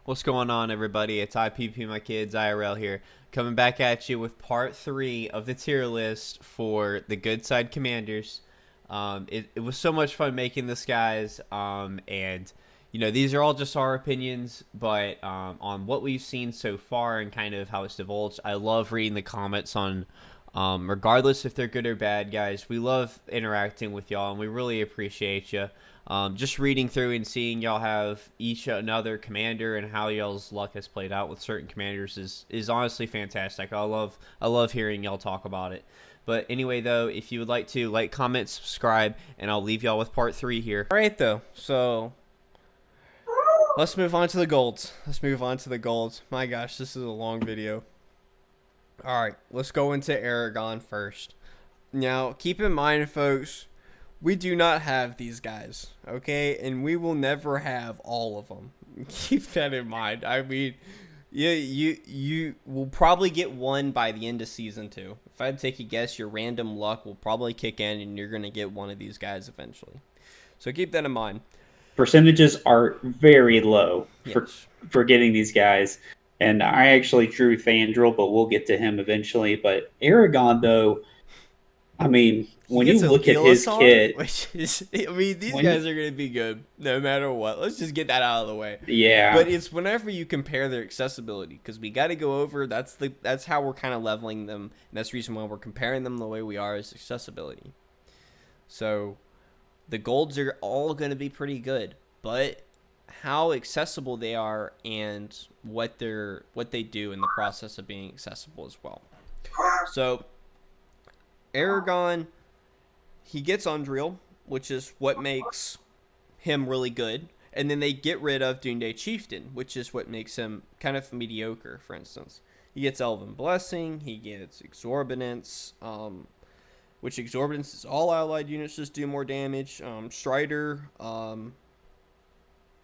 What's going on, everybody? It's IPP My Kids IRL here, coming back at you with part 3 of the tier list for the good side commanders. It was so much fun making this, guys, and these are all just our opinions, but on what we've seen so far and kind of how it's divulged. I love reading the comments on regardless if they're good or bad, guys. We love interacting with y'all, and we really appreciate you. Just reading through and seeing y'all have each another commander and how y'all's luck has played out with certain commanders is honestly fantastic. I love hearing y'all talk about it. But anyway, though, if you would like to like, comment, subscribe, and I'll leave y'all with part 3 here. All right, though. So let's move on to the golds. My gosh, this is a long video. All right, let's go into Aragorn first. Now, keep in mind, folks, we do not have these guys, okay? And we will never have all of them. Keep that in mind. I mean, you will probably get one by the end of season 2. If I had to take a guess, your random luck will probably kick in and you're going to get one of these guys eventually. So keep that in mind. Percentages are very low Yes. for getting these guys. And I actually drew Fandral, but we'll get to him eventually. But Aragorn, though, I mean, when you look at his kit, these guys are going to be good no matter what. Let's just get that out of the way. Yeah. But it's whenever you compare their accessibility, because we got to go over, that's how we're kind of leveling them. And that's the reason why we're comparing them the way we are is accessibility. So the golds are all going to be pretty good, but how accessible they are and what they do in the process of being accessible as well. So Aragorn, he gets Undreal, which is what makes him really good. And then they get rid of Doomday Chieftain, which is what makes him kind of mediocre, for instance. He gets Elven Blessing, he gets Exorbitance, which Exorbitance is all allied units just do more damage. Strider,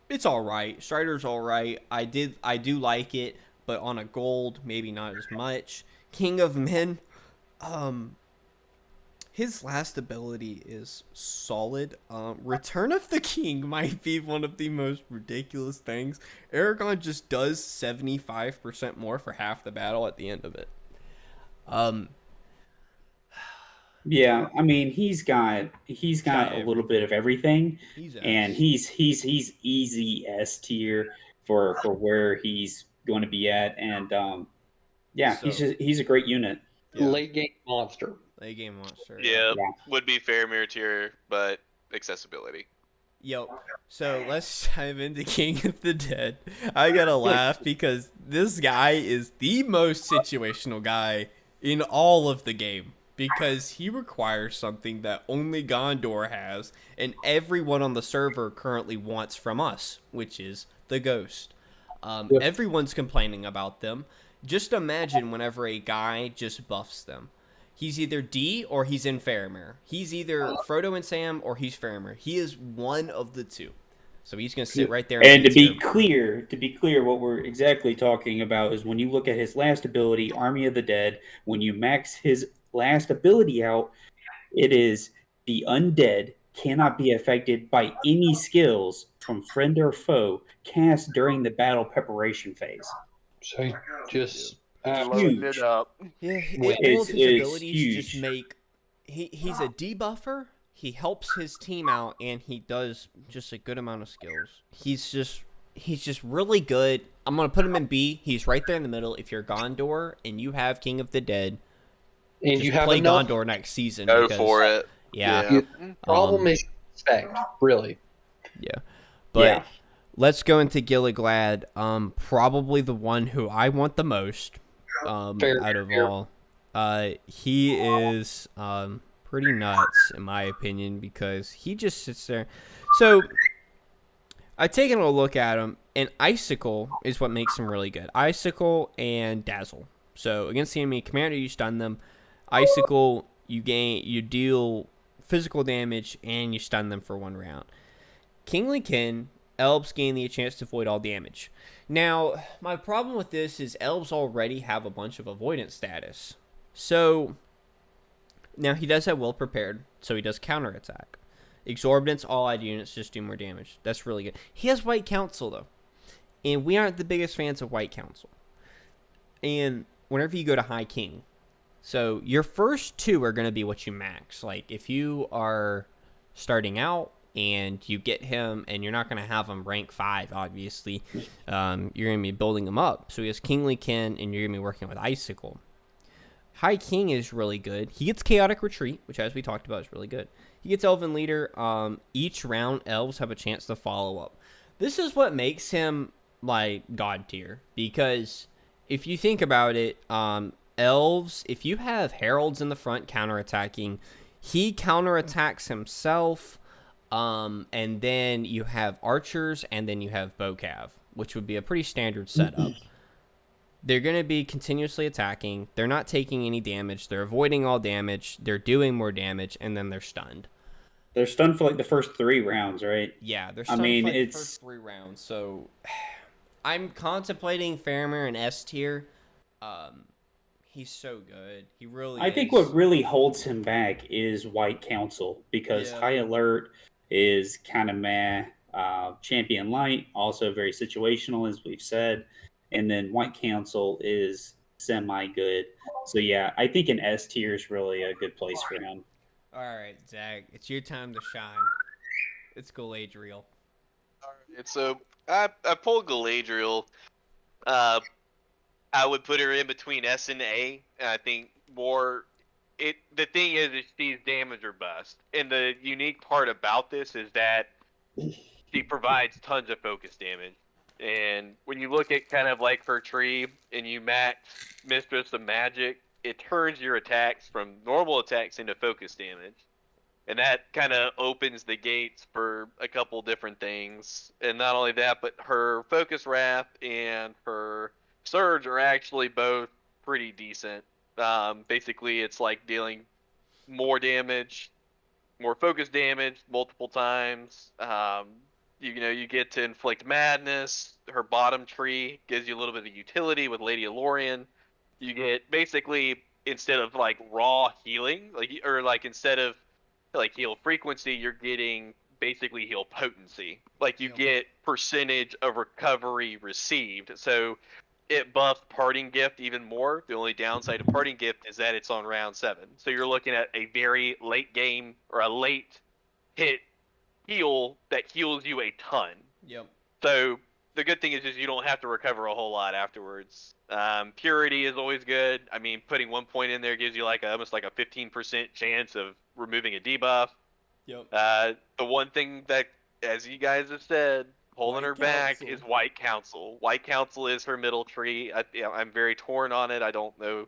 it's alright. Strider's alright. I do like it, but on a gold, maybe not as much. King of Men, his last ability is solid. Return of the King might be one of the most ridiculous things. Aragorn just does 75% more for half the battle at the end of it. Yeah, I mean, he's got a little bit of everything, and he's easy S tier for where he's going to be at, and he's a great unit. Yeah. Late game monster. Yeah, would be Faramir tier, but accessibility. Yo, so let's dive into King of the Dead. I gotta laugh because this guy is the most situational guy in all of the game, because he requires something that only Gondor has and everyone on the server currently wants from us, which is the Ghost. Everyone's complaining about them. Just imagine whenever a guy just buffs them. He's either D or he's in Faramir. He's either Frodo and Sam or he's Faramir. He is one of the two. So he's going to sit right there. And to be clear, what we're exactly talking about is when you look at his last ability, Army of the Dead, when you max his last ability out, it is the undead cannot be affected by any skills from friend or foe cast during the battle preparation phase. So just huge. It up. Yeah, all of his abilities huge. Just make he's a debuffer. He helps his team out, and he does just a good amount of skills. He's just really good. I'm gonna put him in B. He's right there in the middle. If you're Gondor and you have King of the Dead, and you have play enough, Gondor next season. Go for it. Yeah. Problem is respect, really. Yeah, but let's go into Gil-Galad. Probably the one who I want the most. Out of all, he is pretty nuts in my opinion, because he just sits there. So I've taken a look at him, and Icicle is what makes him really good. Icicle and Dazzle. So against the enemy commander, you stun them. Icicle, you deal physical damage, and you stun them for 1 round. Kingly Kin, Elves gain the chance to avoid all damage. Now, my problem with this is Elves already have a bunch of avoidance status. So, now he does have Well Prepared, so he does counterattack. Exorbitance, all allied units just do more damage. That's really good. He has White Council, though. and we aren't the biggest fans of White Council. And whenever you go to High King, so your first 2 are going to be what you max. Like, if you are starting out and you get him, and you're not going to have him rank 5, obviously, you're going to be building him up. So he has Kingly Kin, and you're going to be working with Icicle. High King is really good. He gets Chaotic Retreat, which, as we talked about, is really good. He gets Elven Leader. Each round, elves have a chance to follow up. This is what makes him, like, God tier. Because if you think about it, elves, if you have heralds in the front counterattacking, he counterattacks himself. And then you have archers, and then you have bowcav, which would be a pretty standard setup. They're going to be continuously attacking. They're not taking any damage. They're avoiding all damage. They're doing more damage, and then they're stunned. They're stunned for like the first 3 rounds, right? Yeah, they're stunned for like the first 3 rounds. So I'm contemplating Faramir in S tier. He's so good. He really I think what really holds him back is White Council, because High Alert is kind of meh. Champion Light, also very situational, as we've said. And then White Council is semi-good. So, yeah, I think an S tier is really a good place for him. All right, Zach, it's your time to shine. It's Galadriel. Alright, so I pulled Galadriel. I would put her in between S and A. And I think the thing is she's damage or bust. And the unique part about this is that she provides tons of focus damage. And when you look at kind of like her tree and you max Mistress of Magic, it turns your attacks from normal attacks into focus damage. And that kind of opens the gates for a couple different things. And not only that, but her Focus Wrath and her Surge are actually both pretty decent. Basically, it's like dealing more damage, more focus damage multiple times. You get to Inflict Madness. Her bottom tree gives you a little bit of utility with Lady Elorian. You get basically, instead of like raw healing, instead of like heal frequency, you're getting basically heal potency. Like you get percentage of recovery received. So it buffs Parting Gift even more. The only downside of Parting Gift is that it's on round 7. So you're looking at a very late game or a late hit heal that heals you a ton. Yep. So the good thing is you don't have to recover a whole lot afterwards. Purity is always good. I mean, putting 1 point in there gives you almost like a 15% chance of removing a debuff. Yep. The one thing that, as you guys have said, holding her back is White Council. White Council is her middle tree. I'm very torn on it. I don't know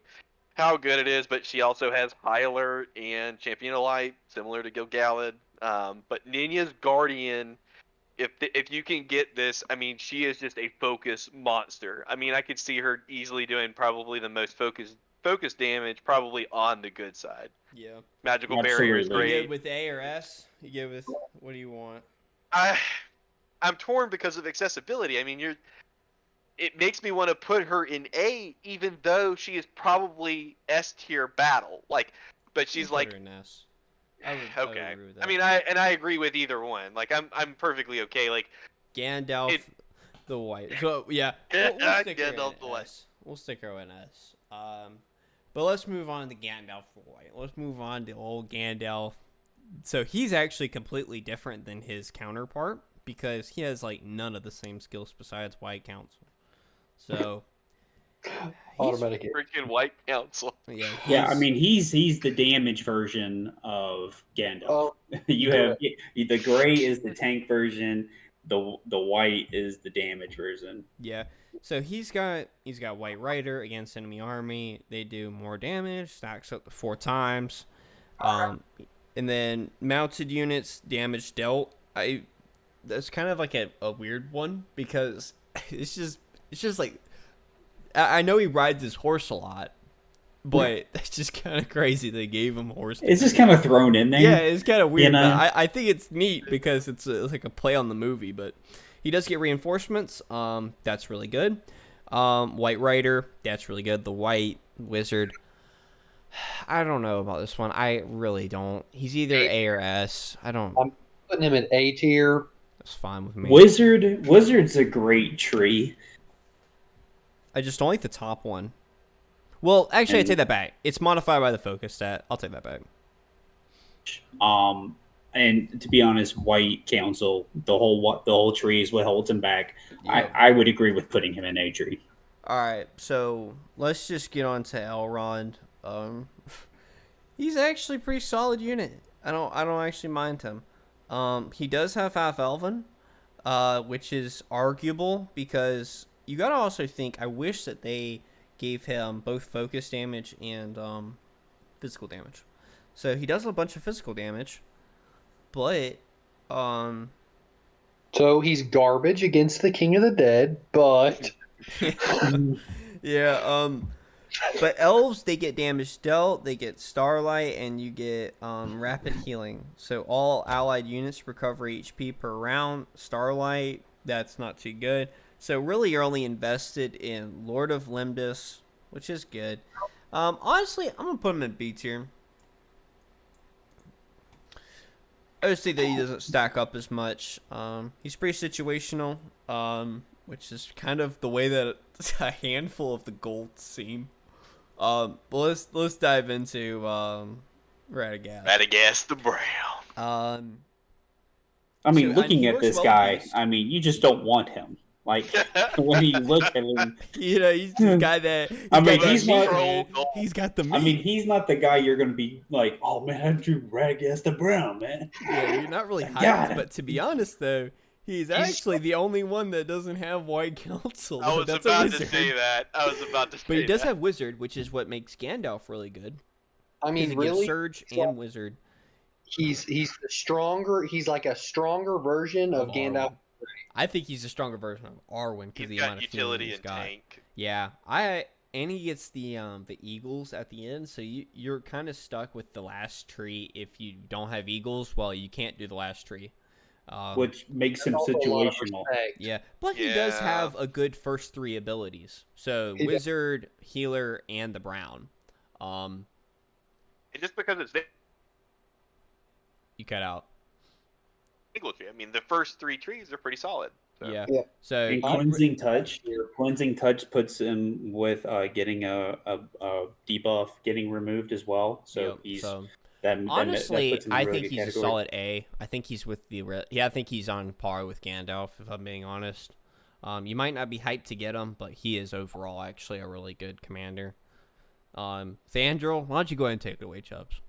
how good it is, but she also has High Alert and Champion of Light, similar to Gil-Galad. But Ninya's Guardian, if you can get this, I mean, she is just a focus monster. I mean, I could see her easily doing probably the most focus damage, probably on the good side. Yeah. Magical Barrier is You great. good with A or S? You good with, what do you want? I'm torn because of accessibility. I mean, it makes me want to put her in A, even though she is probably S tier battle. But she's like, put her in S. okay. I agree with that. I mean, I agree with either one. Like, I'm perfectly okay. Like, Gandalf the White. So yeah, we'll stick her Gandalf in the White. S. We'll stick her in S. But let's move on to Gandalf the White. Let's move on to old Gandalf. So he's actually completely different than his counterpart because he has like none of the same skills besides White Council. So Automatic. Freaking White Council. Yeah, I mean he's the damage version of Gandalf. Oh, You have the gray is the tank version, the white is the damage version. Yeah. So he's got White Rider against enemy army. They do more damage, stacks up to 4 times. And then mounted units damage dealt. That's kind of like a weird one because it's just like I know he rides his horse a lot, but it's just kind of crazy they gave him horse. It's just kind of thrown in there. Yeah, it's kind of weird. You know? But I think it's neat because it's like a play on the movie. But he does get reinforcements. That's really good. White Rider, that's really good. The White Wizard, I don't know about this one. I really don't. He's either A or S. I don't. I'm putting him in A tier That's fine with me. Wizard's a great tree. I just don't like the top one. Well, actually, I take that back. It's modified by the focus stat. I'll take that back. And to be honest, White Council, the whole tree is what holds him back. Yep. I would agree with putting him in A tree. All right, so let's just get on to Elrond. He's actually a pretty solid unit. I don't actually mind him. He does have half elven, which is arguable because you gotta also think. I wish that they gave him both focus damage and physical damage. So he does a bunch of physical damage, but So he's garbage against the King of the Dead, but yeah, but elves, they get damage dealt, they get starlight, and you get rapid healing. So all allied units recover HP per round. Starlight, that's not too good. So really, you're only invested in Lord of Limdus, which is good. Honestly, I'm gonna put him in B tier. I just think that he doesn't stack up as much. He's pretty situational, which is kind of the way that a handful of the gold seem. But let's dive into Radagast. Radagast the Brown. I mean, So, looking he at works this well guy, with these. I mean, you just don't want him. Like when you look at him, You know, he's the guy that. I mean, got he's that not- meat, man. He's got the meat. I mean, he's not the guy you're going to be like, oh man, I drew Radagast the Brown, man. Yeah, you're not really I got hyped, him. but to be honest, though, he's actually the only one that doesn't have White Council. I was That's about a to wizard. say that. I was about to say that. But he does have Wizard, which is what makes Gandalf really good. I mean, He gives really, Surge and Wizard. he's the stronger. He's like a stronger version of Of Gandalf. Arwen. I think he's a stronger version of Arwen because He's the got amount of healing utility he's and got. tank. Yeah, and he gets the eagles at the end, so you're kind of stuck with the last tree if you don't have eagles. Well, you can't do the last tree, Which makes him Also a lot of situational. respect. yeah. But he does Yeah. have a good first three abilities, so He does. Wizard, Healer, and the Brown. And just because it's You cut out. single tree, I mean, the first three trees are pretty solid. So. Yeah. Yeah. So And cleansing touch. Cleansing touch puts him with getting a debuff getting removed as well. So yep, he's so that honestly, puts him in a I really think good he's a category. solid A. I think he's with the yeah. I think he's on par with Gandalf, if I'm being honest. You might not be hyped to get him, but he is overall actually a really good commander. Fandral, why don't you go ahead and take it away, Chubbs?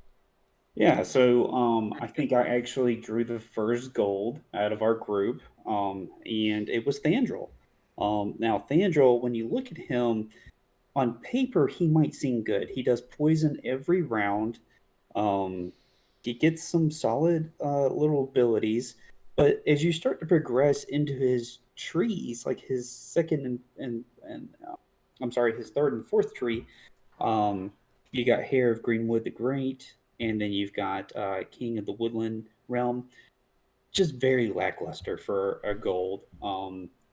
Yeah, so I think I actually drew the first gold out of our group, and it was Fandral. Now, Fandral, when you look at him on paper, he might seem good. He does poison every round. He gets some solid little abilities, but as you start to progress into his trees, like his second and I'm sorry, his third and fourth tree, you got Hair of Greenwood the Great, and then you've got King of the Woodland Realm. Just very lackluster for a gold.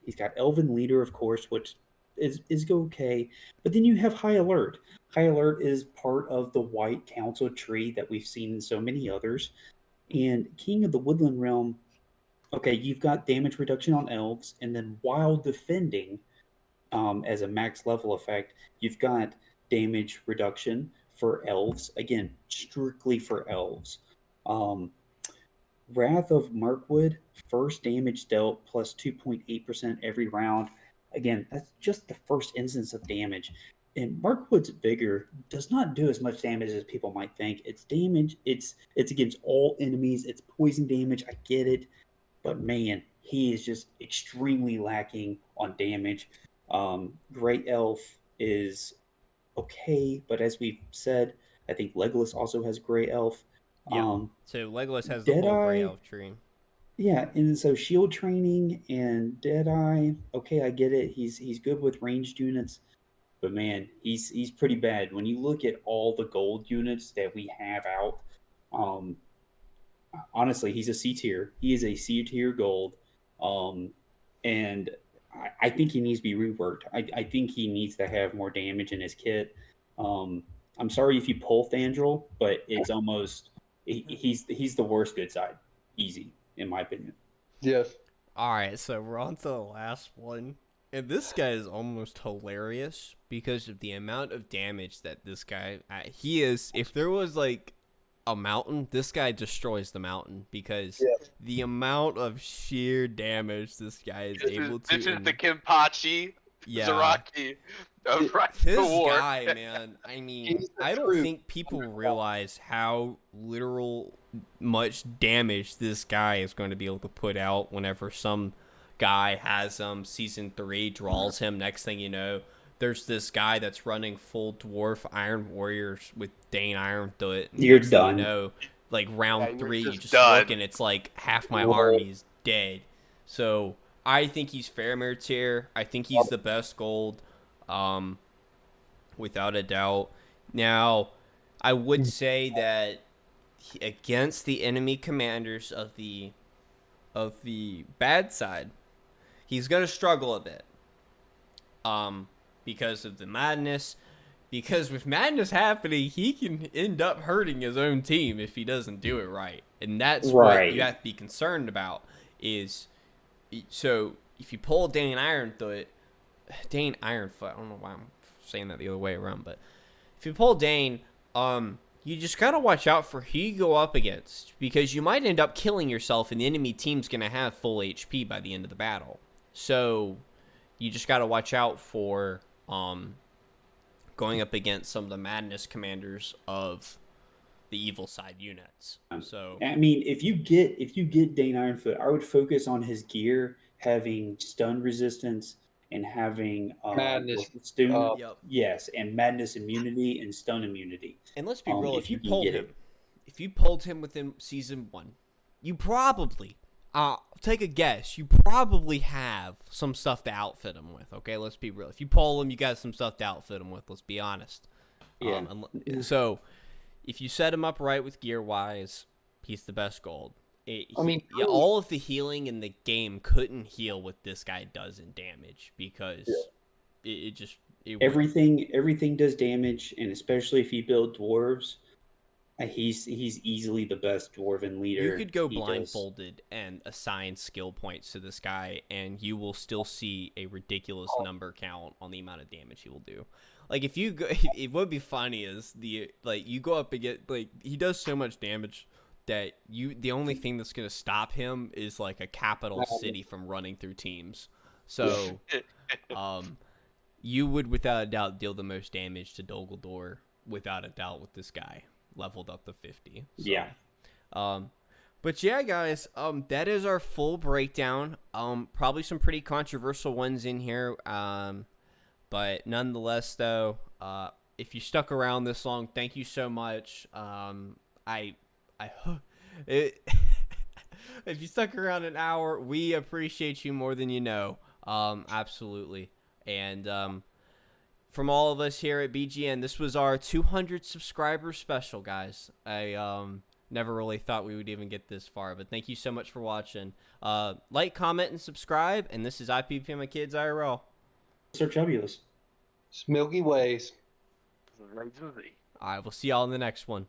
He's got Elven Leader, of course, which is okay. But then you have High Alert. High Alert is part of the White Council tree that we've seen in so many others. And King of the Woodland Realm, okay, you've got damage reduction on elves, and then while defending as a max level effect, you've got damage reduction for elves. Again, strictly for elves. Wrath of Mirkwood, first damage dealt plus 2.8% every round. Again, that's just the first instance of damage. And Mirkwood's Vigor does not do as much damage as people might think. It's damage, it's against all enemies, it's poison damage, I get it. But man, he is just extremely lacking on damage. Great Elf is okay, but as we've said, I think Legolas also has Grey Elf. Yeah. So Legolas has the whole Grey Deadeye- Elf tree. Yeah, and so shield training and Deadeye, okay, I get it. He's good with ranged units, but man, he's pretty bad. When you look at all the gold units that we have out, honestly, he's a C tier. He is a C tier gold, and I think he needs to be reworked. I think he needs to have more damage in his kit. I'm sorry if you pull Fandral, but it's almost he's the worst good side, easy in my opinion. Yes. All right, so we're on to the last one. And this guy is almost hilarious because of the amount of damage that this guy he is. If there was like a mountain, this guy destroys the mountain because the amount of sheer damage this guy is able to. This is the Kenpachi Zaraki of Rise This to War. guy, man. I mean, I don't think people realize how literal much damage this guy is going to be able to put out whenever some guy has season 3 draws him. Next thing you know, there's this guy that's running full dwarf Iron Warriors with Dain Ironfoot. You're done. You know, like round 3, you just done. look and it's like half my army is dead. So I think he's fair Meritier. I think he's the best gold, without a doubt. Now, I would say that against the enemy commanders of the bad side, he's going to struggle a bit. Because of the madness. Because with madness happening, he can end up hurting his own team if he doesn't do it right. And that's what you have to be concerned about. So if you pull Dain Ironfoot, I don't know why I'm saying that the other way around, but if you pull Dain, you just gotta watch out for who you go up against, because you might end up killing yourself and the enemy team's gonna have full HP by the end of the battle. So you just gotta watch out for going up against some of the madness commanders of the evil side units. So I mean, if you get Dain Ironfoot, I would focus on his gear having stun resistance and having Madness. Yes, and madness immunity and stun immunity. And let's be real, if you can pulled him within season 1, you probably take a guess, you probably have some stuff to outfit him with. Okay, let's be real. If you pull him, you got some stuff to outfit him with. Let's be honest. Yeah. So if you set him up right with gear wise, he's the best gold. All of the healing in the game couldn't heal what this guy does in damage, because everything does damage, and especially if you build dwarves, he's easily the best dwarven leader. You could go blindfolded and assign skill points to this guy, and you will still see a ridiculous number count on the amount of damage he will do. Like, if you go, it would be funny is you go up and get, like, he does so much damage that the only thing that's going to stop him is like a capital city from running through teams. So you would without a doubt deal the most damage to Dol Guldur without a doubt with this guy leveled up to 50. So, yeah. But yeah, guys, that is our full breakdown. Probably some pretty controversial ones in here. But nonetheless, though, if you stuck around this long, thank you so much. If you stuck around an hour, we appreciate you more than you know. Absolutely. And from all of us here at BGN, this was our 200 subscriber special, guys. I never really thought we would even get this far, but thank you so much for watching. Like, comment, and subscribe. And this is IPP My Kids IRL. Sir Chubulus. Milky Ways. All right, we'll see y'all in the next one.